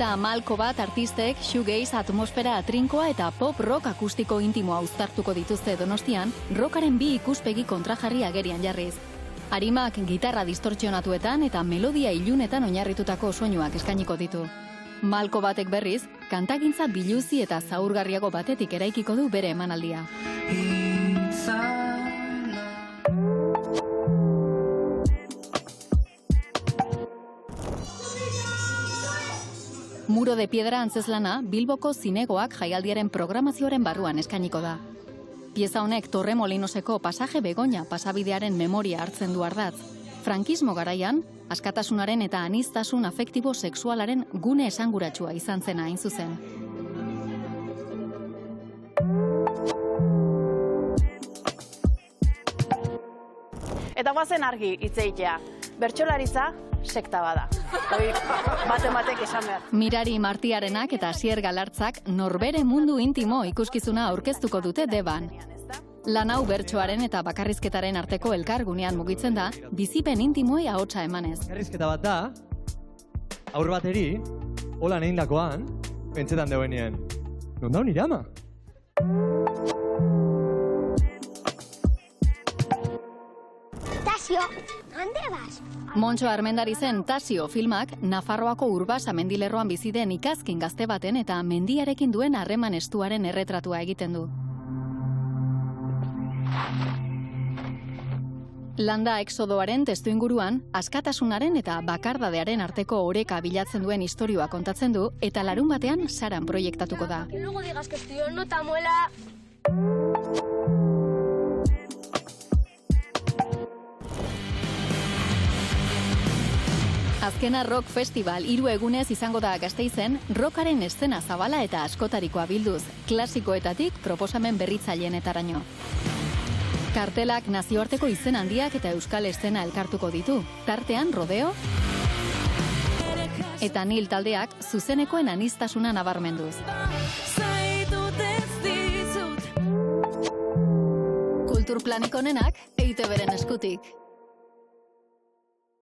eta malko bat artistek shoegaze atmosfera trinkoa eta pop rock akustiko intimoa uztartuko dituzte Donostian, rockaren bi ikuspegi kontrajarri agerian jarriz. Arimak gitarra distortzionatuetan eta melodia ilunetan oinarritutako soinuak eskainiko ditu. Malko batek berriz, kantagintza biluzi eta zaurgarriago batetik eraikiko du bere emanaldia. Muro de Piedra antzeslana Bilboko Zinegoak jaialdiaren programazioaren barruan eskainiko da. Pieza honek Torremolinoseko pasaje Begoña pasabidearen memoria hartzen du ardatz. Frankismo garaian, askatasunaren eta aniztasun afektibo sexualaren gune esanguratsua izan zena hain zuzen. Eta guazen argi hitzeitea. Bertsolaritza sekta bada. Batek esan behar. Mirari Martiarenak eta Asier Galartzak norbere mundu intimo ikuskizuna aurkeztuko dute Deban. Lan hau bertsoaren eta bakarrizketaren arteko elkargunean mugitzen da, bizipen intimoei ahotsa emanez. Bakarrizketa bat da, aur bateri, holan egindakoan, pentsetan deuenean. Non da nire ama? Tasio, hande bas? Montxo Armendarizen Tasio filmak Nafarroako Urbasa mendilerroan bizi den ikazkin gazte baten eta mendiarekin duen harreman estuaren erretratua egiten du. Landa exodoaren testuinguruan, askatasunaren eta bakardadearen arteko oreka bilatzen duen istorioa kontatzen du eta larun batean Saran proiektatuko da. Luego digas que estoy nota muela. Azkena Rock Festival 3 egunez izango da Gasteizen, rockaren eszena zabala eta askotarikoa bilduz, klasikoetatik proposamen berritzaileetaraino. Kartelak nazioarteko izen handiak eta euskal eszena elkartuko ditu, tartean Rodeo eta Nil taldeak zuzenekoen aniztasuna nabarmenduz. Kulturplanik onenak EITB-ren eskutik.